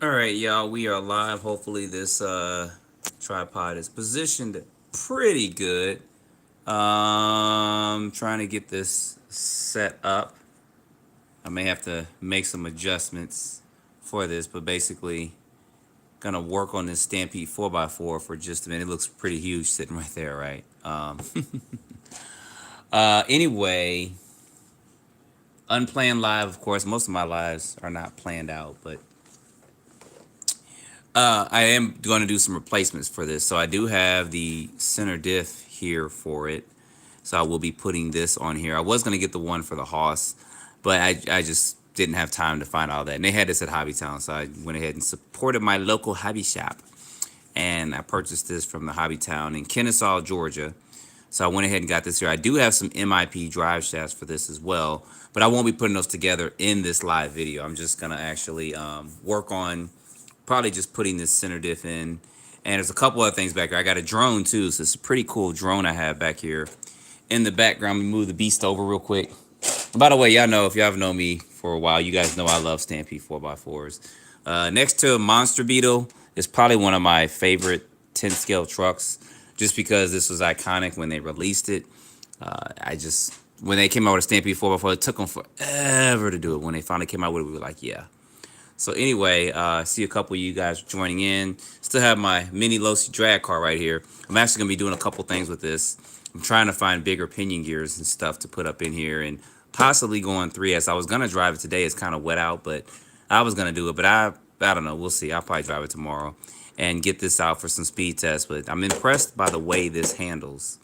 All right, y'all, we are live. Hopefully this tripod is positioned pretty good. Trying to get this set up. I may have to make some adjustments for this, but basically gonna work on this Stampede 4x4 for just a minute. It looks pretty huge sitting right there, right? Anyway, unplanned live, of course. Most of my lives are not planned out, but I am going to do some replacements for this. So I do have the center diff here for it. So I will be putting this on here. I was going to get the one for the Hoss, but I just didn't have time to find all that. And they had this at Hobbytown, so I went ahead and supported my local hobby shop. And I purchased this from the Hobbytown in Kennesaw, Georgia. So I went ahead and got this here. I do have some MIP drive shafts for this as well, but I won't be putting those together in this live video. I'm just going to actually work on probably just putting this center diff in. And there's a couple other things back here. I got a drone too, so it's a pretty cool drone I have back here. In the background, we move the beast over real quick. By the way, y'all know, if y'all have known me for a while, you guys know I love Stampede 4x4s. Next to Monster Beetle is probably one of my favorite 10 scale trucks, just because this was iconic when they released it. When they came out with a Stampede 4x4, it took them forever to do it. When they finally came out with it, we were like, yeah. So anyway, see a couple of you guys joining in. Still have my mini Losi drag car right here. I'm actually going to be doing a couple things with this. I'm trying to find bigger pinion gears and stuff to put up in here and possibly go on 3S. I was going to drive it today. It's kind of wet out, but I was going to do it. But I don't know. We'll see. I'll probably drive it tomorrow and get this out for some speed tests. But I'm impressed by the way this handles.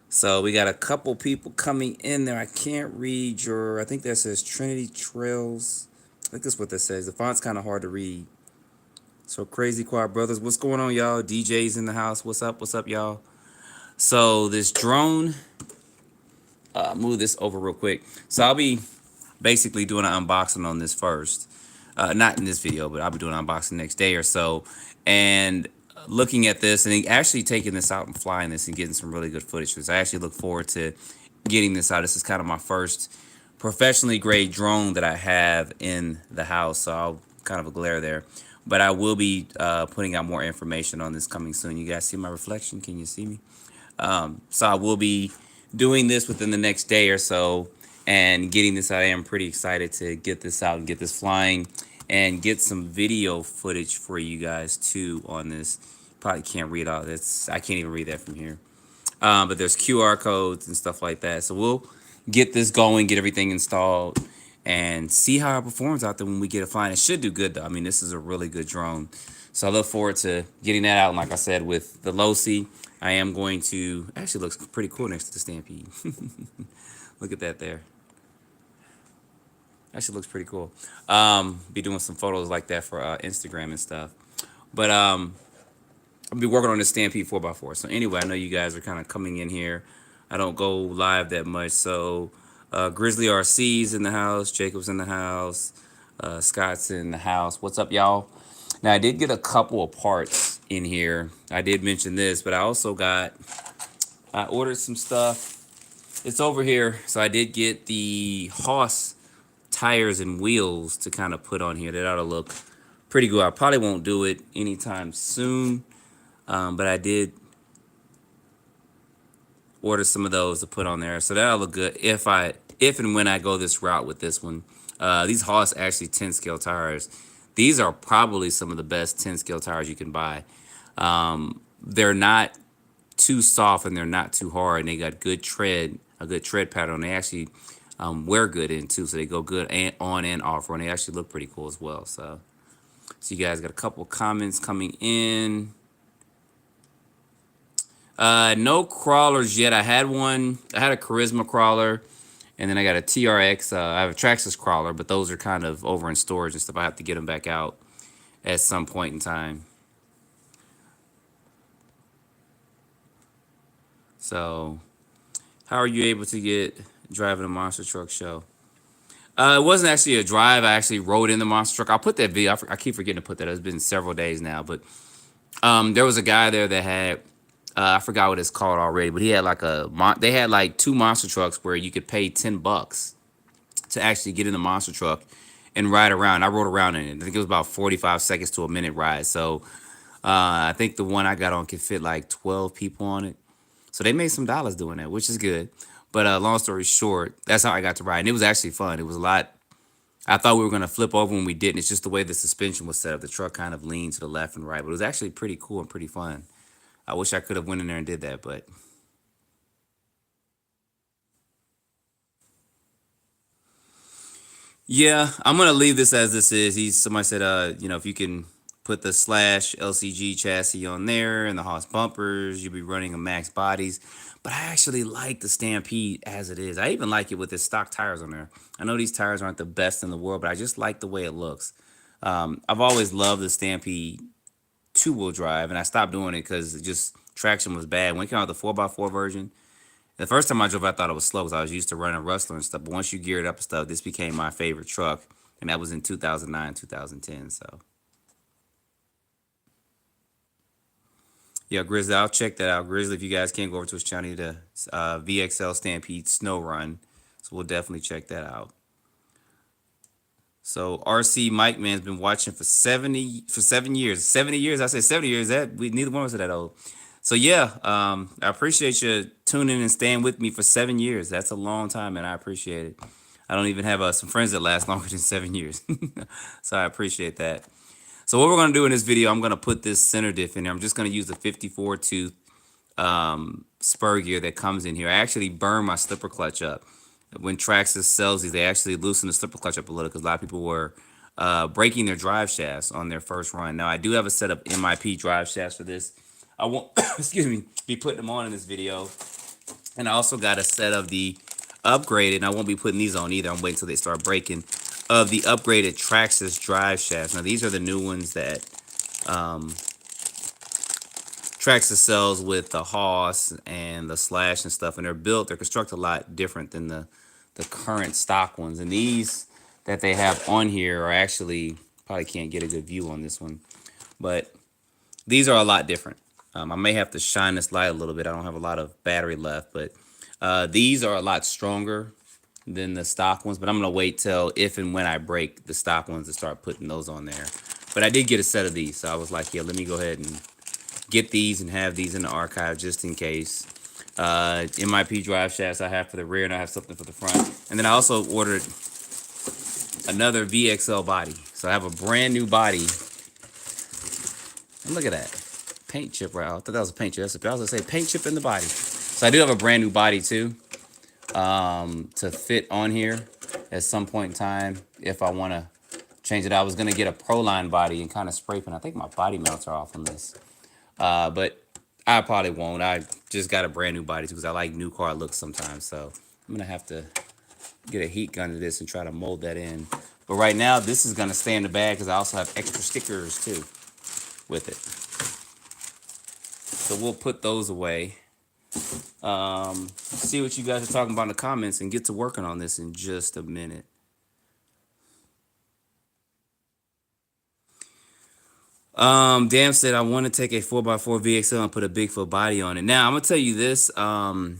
So we got a couple people coming in there. I can't read I think that says Trinity Trails. I think that's what that says. The font's kind of hard to read. So Crazy Quad Brothers, what's going on, y'all? DJ's in the house. What's up? What's up, y'all? So this drone, move this over real quick. So I'll be basically doing an unboxing on this first. Not in this video, but I'll be doing an unboxing next day or so. And looking at this and actually taking this out and flying this and getting some really good footage. So I actually look forward to getting this out. This is kind of my first professionally grade drone that I have in the house, so I'll kind of a glare there, but I will be putting out more information on this coming soon. You guys see my reflection? Can you see me? So I will be doing this within the next day or so and getting this out. I am pretty excited to get this out and get this flying and get some video footage for you guys too on this. Probably can't read all this. I can't even read that from here. But there's QR codes and stuff like that. So we'll get this going, get everything installed, and see how it performs out there when we get it flying. It should do good, though. I mean, this is a really good drone. So I look forward to getting that out. And like I said, with the Losi, I am going to... Actually looks pretty cool next to the Stampede. Look at that there. Actually looks pretty cool. Be doing some photos like that for Instagram and stuff. But I'll be working on the Stampede 4x4. So anyway, I know you guys are kind of coming in here. I don't go live that much. So Grizzly RC's in the house. Jacob's in the house. Scott's in the house. What's up, y'all? Now, I did get a couple of parts in here. I did mention this, but I ordered some stuff. It's over here. So I did get the Hoss tires and wheels to kind of put on here. That ought to look pretty good. I probably won't do it anytime soon, but I did order some of those to put on there, so that'll look good if and when I go this route with this one. These Hoss actually 10 scale tires. These are probably some of the best 10 scale tires you can buy. They're not too soft and they're not too hard, and they got good tread, a good tread pattern. They actually wear good in too, so they go good on and off road. They actually look pretty cool as well. So you guys got a couple comments coming in. No crawlers yet. I had one. I had a Charisma crawler, and then I got a TRX. I have a Traxxas crawler, but those are kind of over in storage and stuff. I have to get them back out at some point in time. So, how are you able to get driving a monster truck show? It wasn't actually a drive. I actually rode in the monster truck. I'll put that video. I keep forgetting to put that. It's been several days now, but there was a guy there that had. I forgot what it's called already, but he had they had like 2 monster trucks where you could pay $10 to actually get in the monster truck and ride around. I rode around in it. I think it was about 45 seconds to a minute ride. So I think the one I got on could fit like 12 people on it. So they made some dollars doing that, which is good. But long story short, that's how I got to ride. And it was actually fun. It was a lot. I thought we were going to flip over when we didn't. It's just the way the suspension was set up. The truck kind of leaned to the left and right. But it was actually pretty cool and pretty fun. I wish I could have went in there and did that, but yeah, I'm gonna leave this as this is. Somebody said, if you can put the slash LCG chassis on there and the Haas bumpers, you'll be running a max bodies. But I actually like the Stampede as it is. I even like it with the stock tires on there. I know these tires aren't the best in the world, but I just like the way it looks. I've always loved the Stampede two-wheel drive, and I stopped doing it because just traction was bad. When it came out the 4x4 version, the first time I drove, I thought it was slow because I was used to running Rustler and stuff. But once you gear it up and stuff, this became my favorite truck, and that was in 2009, 2010. So yeah, Grizzly, I'll check that out. Grizzly, if you guys can go over to his channel, the VXL Stampede Snow Run, so we'll definitely check that out. So RC Mike Man's been watching for 7 years. 70 years. I say 70 years. That we neither one of us are that old. So yeah, I appreciate you tuning and staying with me for 7 years. That's a long time, and I appreciate it. I don't even have some friends that last longer than 7 years, so I appreciate that. So what we're gonna do in this video, I'm gonna put this center diff in there. I'm just gonna use the 54 tooth spur gear that comes in here. I actually burn my slipper clutch up. When Traxxas sells these, they actually loosen the slipper clutch up a little because a lot of people were breaking their drive shafts on their first run. Now I do have a set of MIP drive shafts for this. I won't, excuse me, be putting them on in this video. And I also got a set of the upgraded, and I won't be putting these on either. I'm waiting until they start breaking, of the upgraded Traxxas drive shafts. Now these are the new ones that Traxxas sells with the Haas and the Slash and stuff, and they're constructed a lot different than the current stock ones. And these that they have on here are actually, probably can't get a good view on this one, but these are a lot different. I may have to shine this light a little bit. I don't have a lot of battery left, but these are a lot stronger than the stock ones. But I'm gonna wait till if and when I break the stock ones to start putting those on there. But I did get a set of these, so I was like, yeah, let me go ahead and get these and have these in the archive just in case. MIP drive shafts I have for the rear, and I have something for the front. And then I also ordered another VXL body. So I have a brand new body. And look at that. Paint chip right. I thought that was a paint chip. I was gonna say paint chip in the body. So I do have a brand new body too. To fit on here at some point in time if I want to change it. I was gonna get a Proline body and kind of spray paint. I think my body mounts are off on this. But I probably won't. I just got a brand new body too because I like new car looks sometimes. So I'm gonna have to get a heat gun to this and try to mold that in. But right now, this is gonna stay in the bag because I also have extra stickers too with it. So we'll put those away. See what you guys are talking about in the comments and get to working on this in just a minute. Dan said I want to take a 4x4 VXL and put a Bigfoot body on it. Now I'm gonna tell you this. I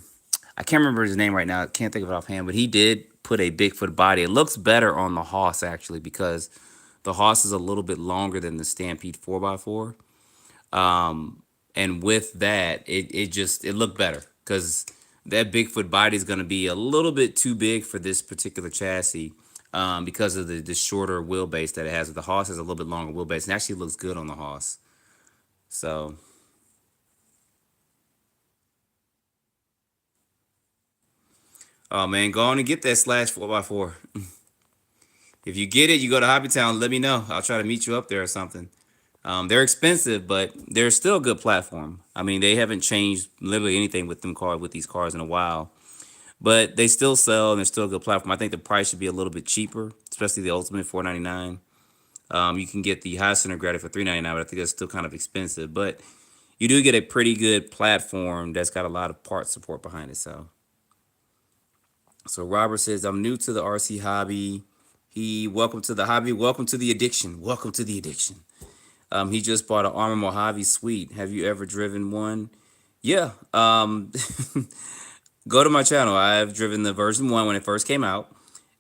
can't remember his name right now. I can't think of it offhand, but he did put a Bigfoot body. It looks better on the Haas actually because the Haas is a little bit longer than the Stampede 4x4. And with that, it looked better because that Bigfoot body is going to be a little bit too big for this particular chassis because of the shorter wheelbase that it has. The Haas has a little bit longer wheelbase and actually looks good on the Haas. So, oh man, go on and get that slash 4x4. If you get it, you go to Hobbytown, let me know. I'll try to meet you up there or something. They're expensive, but they're still a good platform. I mean, they haven't changed literally anything with these cars in a while, but they still sell and they're still a good platform. I think the price should be a little bit cheaper, especially the Ultimate $499. You can get the high center graded for $399, but I think that's still kind of expensive. But you do get a pretty good platform that's got a lot of part support behind it. So Robert says, I'm new to the RC hobby. Welcome to the hobby. Welcome to the addiction. Welcome to the addiction. He just bought an Armor Mojave Suite. Have you ever driven one? Yeah. Go to my channel. I've driven the version 1 when it first came out,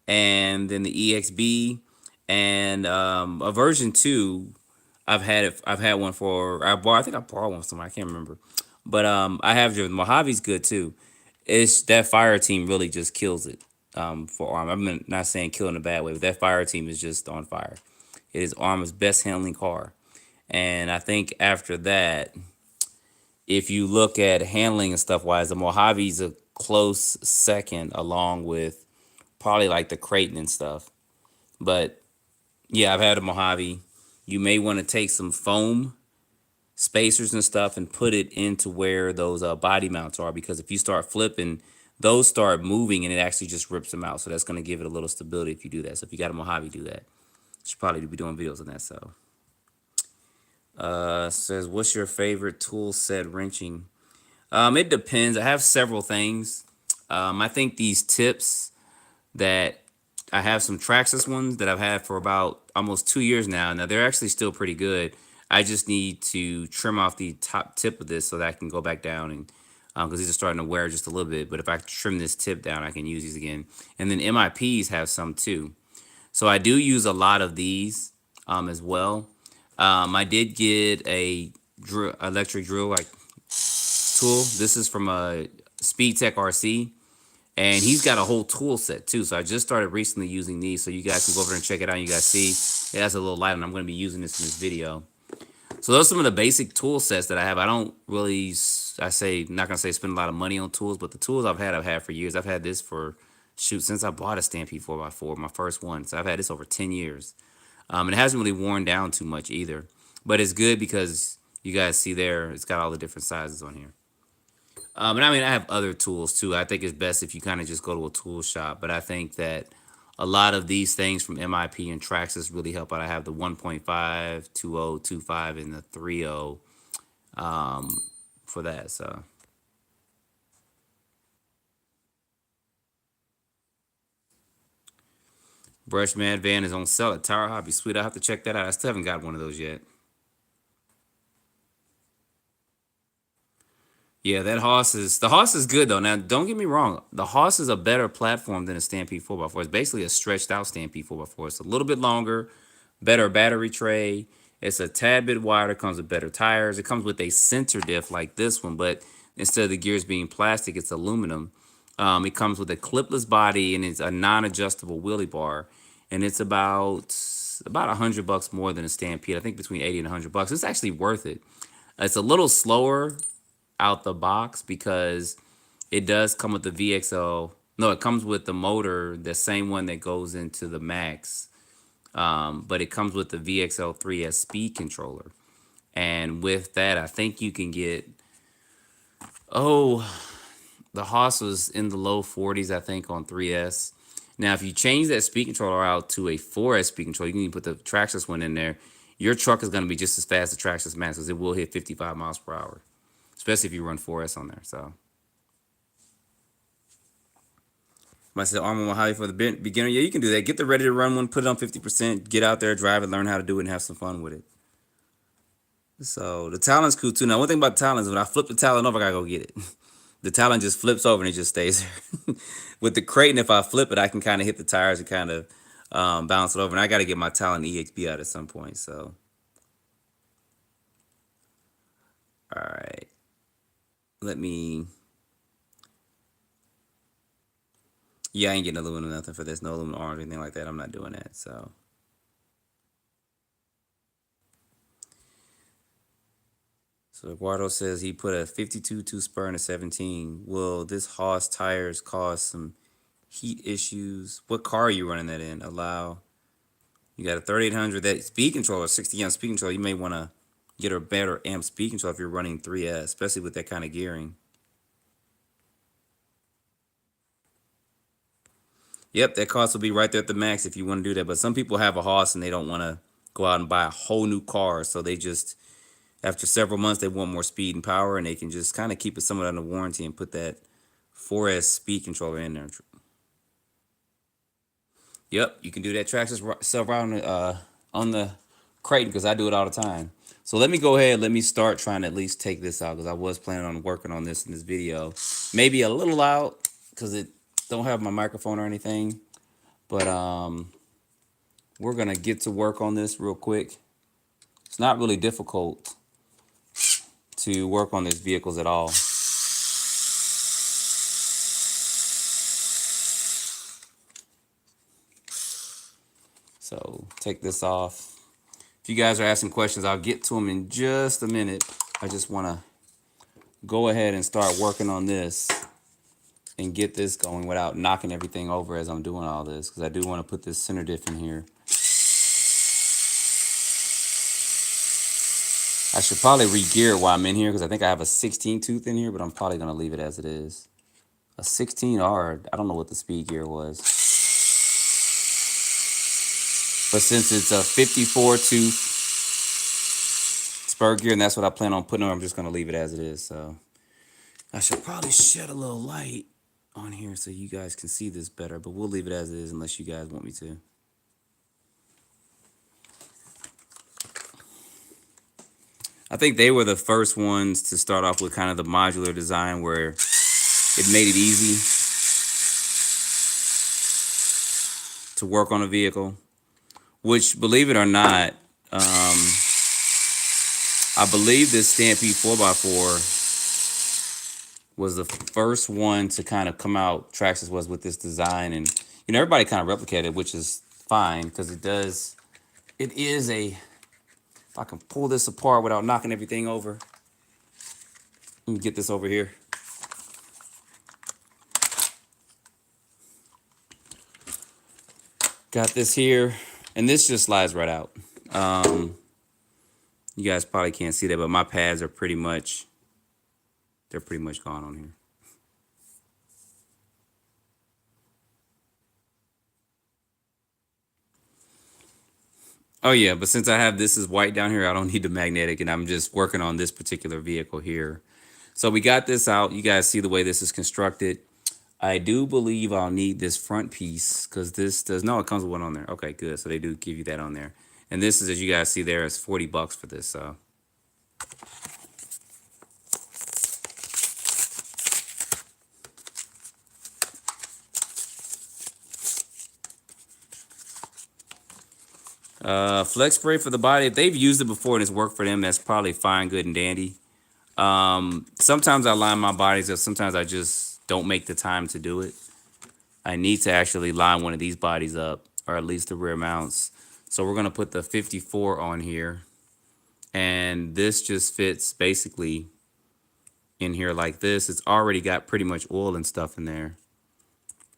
and then the EXB, And a version 2, I've had one for I think I borrowed one somewhere. I can't remember, but I have driven. Mojave's good too. It's that fire team really just kills it for Arm. I'm not saying kill in a bad way, but that fire team is just on fire. It is Arm's best handling car, and I think after that, if you look at handling and stuff wise, the Mojave's a close second, along with probably like the Creighton and stuff. But yeah, I've had a Mojave. You may want to take some foam spacers and stuff and put it into where those body mounts are, because if you start flipping, those start moving and it actually just rips them out. So that's going to give it a little stability if you do that. So if you got a Mojave, do that. You should probably be doing videos on that. So says, what's your favorite tool set wrenching? It depends. I have several things. I think these tips that I have some Traxxas ones that I've had for about almost 2 years now. Now they're actually still pretty good. I just need to trim off the top tip of this so that I can go back down, and because these are starting to wear just a little bit. But if I trim this tip down, I can use these again. And then MIPs have some too. So I do use a lot of these as well. I did get a electric drill like tool. This is from a Speed Tech RC. And he's got a whole tool set too. So I just started recently using these. So you guys can go over and check it out. You guys see it has a little light, and I'm going to be using this in this video. So those are some of the basic tool sets that I have. I don't really, not going to say spend a lot of money on tools, but the tools I've had for years. I've had this for, shoot, since I bought a Stampede 4x4, my first one. So I've had this over 10 years. And it hasn't really worn down too much either. But it's good because you guys see there, it's got all the different sizes on here. And I mean, I have other tools too. I think it's best if you kind of just go to a tool shop. But I think that a lot of these things from MIP and Traxxas really help out. I have the 1.5, 2.0, 2.5, and the 3.0 for that. So Brush Mad Van is on sale at Tower Hobby. Sweet. I have to check that out. I still haven't got one of those yet. Yeah, that Hoss is good though. Now, don't get me wrong, the Hoss is a better platform than a Stampede 4x4. It's basically a stretched out Stampede 4x4. It's a little bit longer, better battery tray. It's a tad bit wider. Comes with better tires. It comes with a center diff like this one, but instead of the gears being plastic, it's aluminum. It comes with a clipless body, and it's a non-adjustable wheelie bar, and it's about $100 more than a Stampede. I think between 80 and $100. It's actually worth it. It's a little slower out the box because it does come with the VXL. No, it comes with the motor, the same one that goes into the Max. But it comes with the VXL 3S speed controller. And with that, I think you can get, the Haas was in the low 40s, I think, on 3S. Now, if you change that speed controller out to a 4S speed controller, you can even put the Traxxas one in there. Your truck is going to be just as fast as Traxxas Max, because it will hit 55 miles per hour, especially if you run 4S on there. So, I said Armor Mojave for the beginner. Yeah, you can do that. Get the ready to run one, put it on 50%, get out there, drive it, learn how to do it, and have some fun with it. So the Talon's cool too. Now, one thing about Talon is when I flip the Talon over, I gotta go get it. The Talon just flips over and it just stays there. With the Creighton, if I flip it, I can kind of hit the tires and kind of bounce it over. And I got to get my Talon EXP out at some point. So, all right. Let me. Yeah, I ain't getting aluminum nothing for this. No aluminum arms or anything like that. I'm not doing that. So. So Eduardo says he put a 52 2 spur in a 17. Will this Haas tires cause some heat issues? What car are you running that in? Allow. You got a 3800. That speed controller, 60 amp speed controller. You may want to get a better amp speed controller if you're running 3S, especially with that kind of gearing. Yep, that cost will be right there at the max if you want to do that. But some people have a Haas and they don't want to go out and buy a whole new car. So they just, after several months, they want more speed and power, and they can just kind of keep it somewhat under warranty and put that 4S speed controller in there. Yep, you can do that Traxxas self right on the Creighton, because I do it all the time. So let me go ahead. Let me start trying to at least take this out, because I was planning on working on this in this video. Maybe a little out because it don't have my microphone or anything, but we're going to get to work on this real quick. It's not really difficult to work on these vehicles at all. So take this off. If you guys are asking questions, I'll get to them in just a minute. I just want to go ahead and start working on this and get this going without knocking everything over as I'm doing all this, because I do want to put this center diff in here. I should probably re-gear it while I'm in here, because I think I have a 16 tooth in here, but I'm probably going to leave it as it is. A 16R, I don't know what the speed gear was. But since it's a 54 tooth spur gear, and that's what I plan on putting on, I'm just going to leave it as it is. So I should probably shed a little light on here so you guys can see this better, but we'll leave it as it is unless you guys want me to. I think they were the first ones to start off with kind of the modular design where it made it easy to work on a vehicle, which, believe it or not, I believe this Stampede 4x4 was the first one to kind of come out. Traxxas was with this design, and you know, everybody kind of replicated, which is fine because it is a, if I can pull this apart without knocking everything over. Let me get this over here. Got this here, and this just slides right out. You guys probably can't see that, but my pads are pretty much gone on here. Oh yeah, but since I have this is white down here, I don't need the magnetic, and I'm just working on this particular vehicle here. So we got this out. You guys see the way this is constructed. I do believe I'll need this front piece because this does, no, it comes with one on there. Okay, good. So they do give you that on there. And this is, as you guys see there, is $40 for this. So flex spray for the body. If they've used it before and it's worked for them, that's probably fine, good and dandy. Sometimes I line my bodies up. Sometimes I just don't make the time to do it. I need to actually line one of these bodies up, or at least the rear mounts. So we're going to put the 54 on here. And this just fits basically in here like this. It's already got pretty much oil and stuff in there.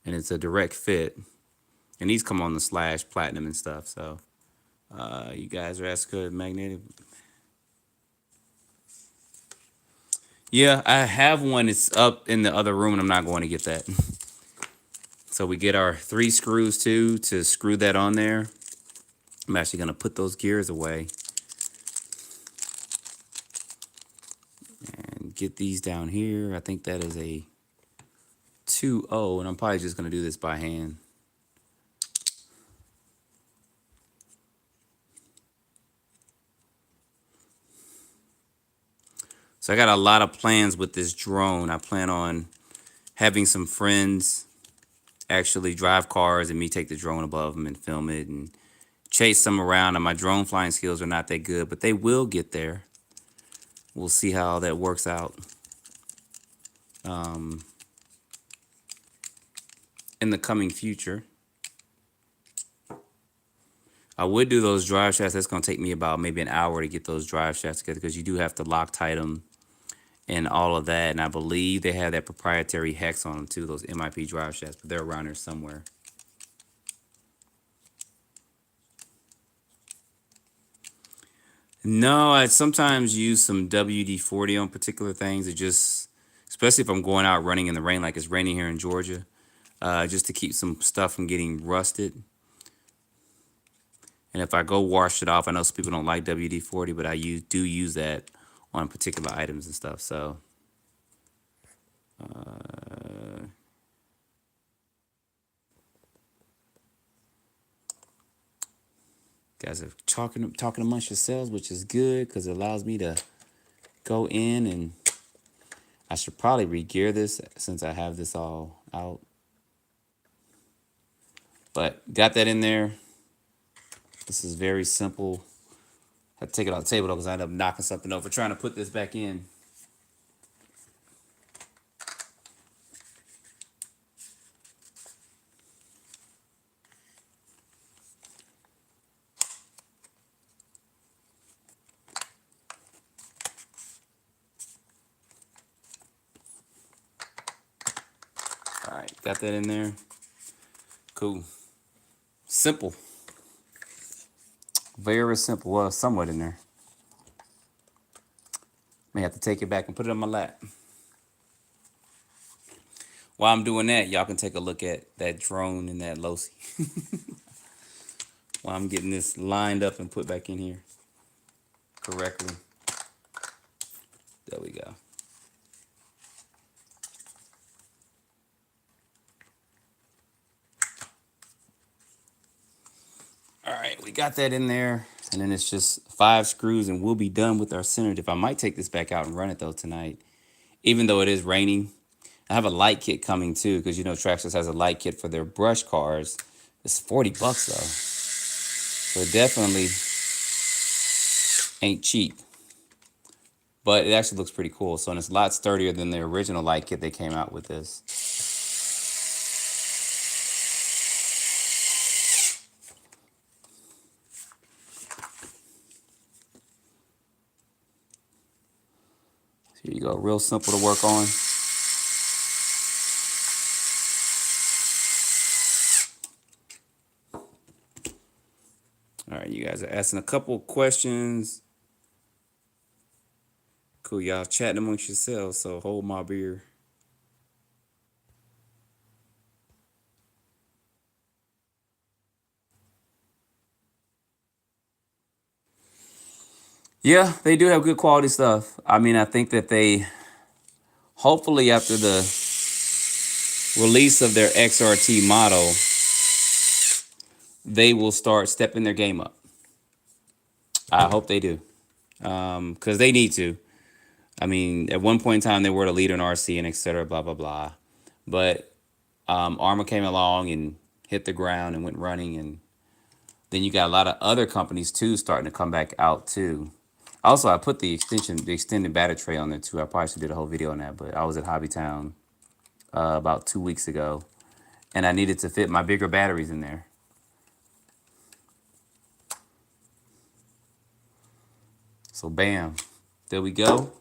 And it's a direct fit. And these come on the slash platinum and stuff. So you guys are asking magnetic. Yeah, I have one. It's up in the other room, and I'm not going to get that. So we get our 3 screws, too, to screw that on there. I'm actually going to put those gears away. And get these down here. I think that is a 2.0, and I'm probably just going to do this by hand. So I got a lot of plans with this drone. I plan on having some friends actually drive cars and me take the drone above them and film it and chase them around. And my drone flying skills are not that good, but they will get there. We'll see how that works out in the coming future. I would do those drive shafts. That's going to take me about maybe an hour to get those drive shafts together because you do have to Loctite them and all of that. And I believe they have that proprietary hex on them too, those MIP drive shafts, but they're around here somewhere. No, I sometimes use some WD-40 on particular things. It just, especially if I'm going out running in the rain, like it's raining here in Georgia, just to keep some stuff from getting rusted. And if I go wash it off, I know some people don't like WD-40, but I do use that on particular items and stuff. So guys are talking amongst yourselves, which is good because it allows me to go in, and I should probably re-gear this since I have this all out. But got that in there. This is very simple. I had to take it off the table though because I ended up knocking something over trying to put this back in. All right, got that in there. Cool. Simple. Very simple. Well, somewhat in there. May have to take it back and put it on my lap. While I'm doing that, y'all can take a look at that drone and that Losi. While I'm getting this lined up and put back in here correctly. There we go. All right, we got that in there. And then it's just 5 screws and we'll be done with our center diff. I might take this back out and run it though tonight. Even though it is raining. I have a light kit coming too, because you know Traxxas has a light kit for their brush cars. It's $40 though. So it definitely ain't cheap. But it actually looks pretty cool. So and it's a lot sturdier than the original light kit they came out with this. Here you go, real simple to work on. All right, you guys are asking a couple questions. Cool, y'all chatting amongst yourselves, so hold my beer. Yeah, they do have good quality stuff. I mean, I think that they, hopefully after the release of their XRT model, they will start stepping their game up. I hope they do. Because they need to. I mean, at one point in time, they were the leader in RC and et cetera, blah, blah, blah. But Arma came along and hit the ground and went running. And then you got a lot of other companies, too, starting to come back out, too. Also, I put the extended battery tray on there, too. I probably should did a whole video on that. But I was at Hobbytown about 2 weeks ago. And I needed to fit my bigger batteries in there. So, bam. There we go.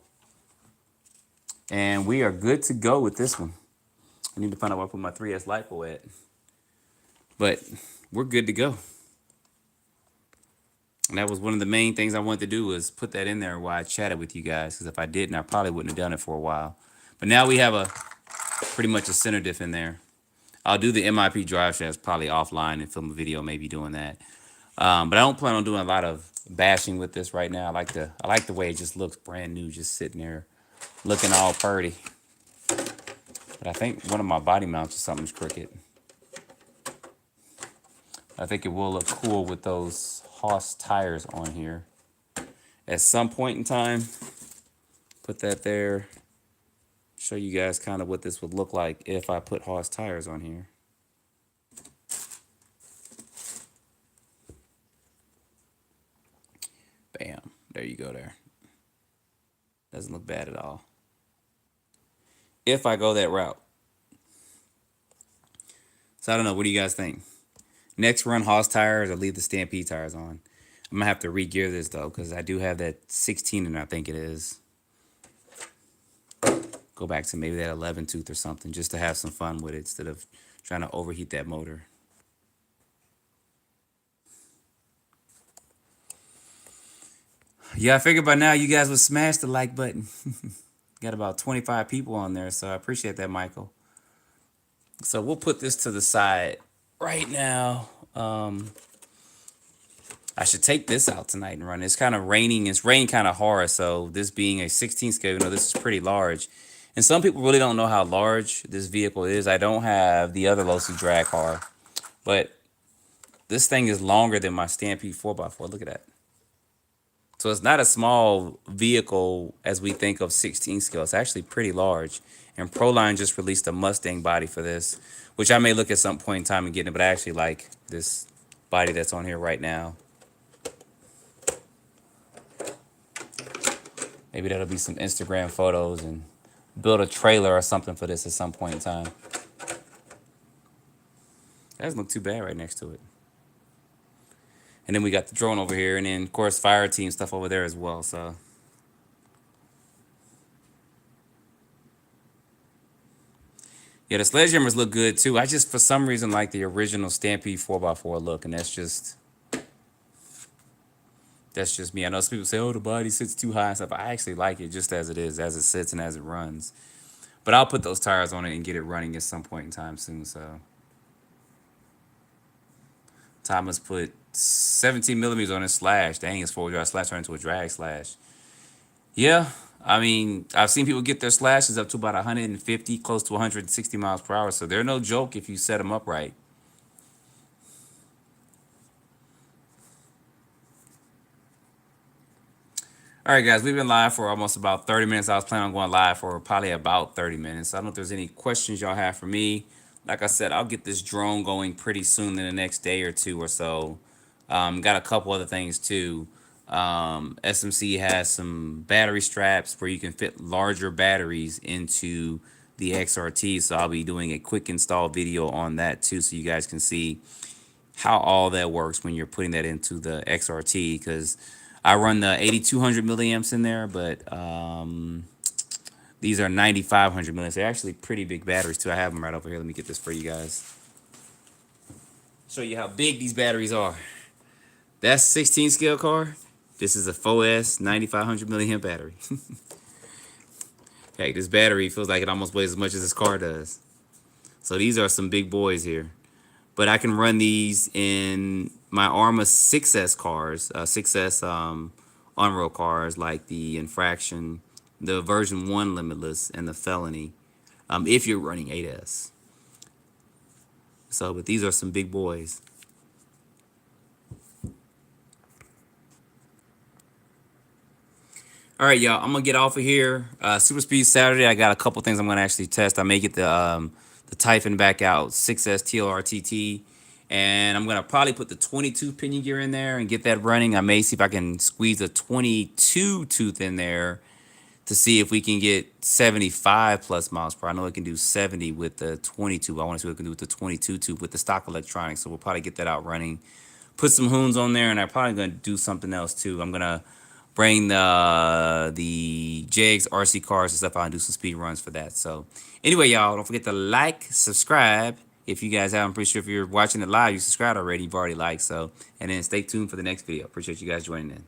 And we are good to go with this one. I need to find out where I put my 3S LiPo at. But we're good to go. And that was one of the main things I wanted to do was put that in there while I chatted with you guys. Because if I didn't, I probably wouldn't have done it for a while. But now we have a pretty much a center diff in there. I'll do the MIP drive shafts probably offline and film a video maybe doing that. But I don't plan on doing a lot of bashing with this right now. I like the way it just looks brand new, just sitting there looking all purty. But I think one of my body mounts or something's crooked. I think it will look cool with those Haas tires on here. At some point in time, put that there. Show you guys kind of what this would look like if I put Haas tires on here. Bam. There you go there. Doesn't look bad at all. If I go that route. So I don't know. What do you guys think? Next run Haas tires or leave the Stampede tires on? I'm going to have to re-gear this though because I do have that 16 and I think it is. Go back to maybe that 11 tooth or something just to have some fun with it instead of trying to overheat that motor. Yeah, I figured by now you guys would smash the like button. Got about 25 people on there, so I appreciate that, Michael. So we'll put this to the side right now. I should take this out tonight and run. It's kind of raining. It's raining kind of hard, so this being a 16 scale, you know, this is pretty large. And some people really don't know how large this vehicle is. I don't have the other Losi drag car, but this thing is longer than my Stampede 4x4. Look at that. So it's not a small vehicle as we think of 16 scale. It's actually pretty large. And Proline just released a Mustang body for this, which I may look at some point in time and get it, but I actually like this body that's on here right now. Maybe that'll be some Instagram photos and build a trailer or something for this at some point in time. That doesn't look too bad right next to it. And then we got the drone over here, and then of course fire team stuff over there as well. So yeah, the sledgehammers look good too. I just for some reason like the original Stampede 4x4 look, and that's just me. I know some people say, "Oh, the body sits too high and stuff." I actually like it just as it is, as it sits and as it runs. But I'll put those tires on it and get it running at some point in time soon. So Thomas put 17 millimeters on his slash. Dang, his four-wheel drive slash turned into a drag slash. Yeah, I mean, I've seen people get their slashes up to about 150, close to 160 miles per hour. So they're no joke if you set them up right. All right, guys, we've been live for almost about 30 minutes. I was planning on going live for probably about 30 minutes. I don't know if there's any questions y'all have for me. Like I said, I'll get this drone going pretty soon in the next day or two or so. Got a couple other things too. SMC has some battery straps where you can fit larger batteries into the XRT. So I'll be doing a quick install video on that too, so you guys can see how all that works when you're putting that into the XRT, because I run the 8200 milliamps in there, but these are 9500 milliamps. They're actually pretty big batteries too. I have them right over here. Let me get this for you guys. Show you how big these batteries are. That's 16 scale car. This is a 4S 9500 milliamp battery. Hey, this battery feels like it almost weighs as much as this car does. So these are some big boys here. But I can run these in my Arma 6S cars, 6S on-road cars like the Infraction, the version 1 Limitless, and the Felony, if you're running 8S. So, but these are some big boys. All right, y'all, I'm going to get off of here. Super Speed Saturday, I got a couple things I'm going to actually test. I may get the Typhon back out, 6S TLR-TT. And I'm going to probably put the 22 pinion gear in there and get that running. I may see if I can squeeze a 22 tooth in there to see if we can get 75 plus miles per hour. I know it can do 70 with the 22, but I want to see what it can do with the 22 tooth with the stock electronics. So we'll probably get that out running. Put some hoons on there, and I'm probably going to do something else too. I'm going to bring the JX RC cars and stuff out and do some speed runs for that. So anyway, y'all, don't forget to like, subscribe. If you guys haven't, I'm pretty sure if you're watching it live, you subscribed already. You've already liked. So, and then stay tuned for the next video. Appreciate you guys joining in.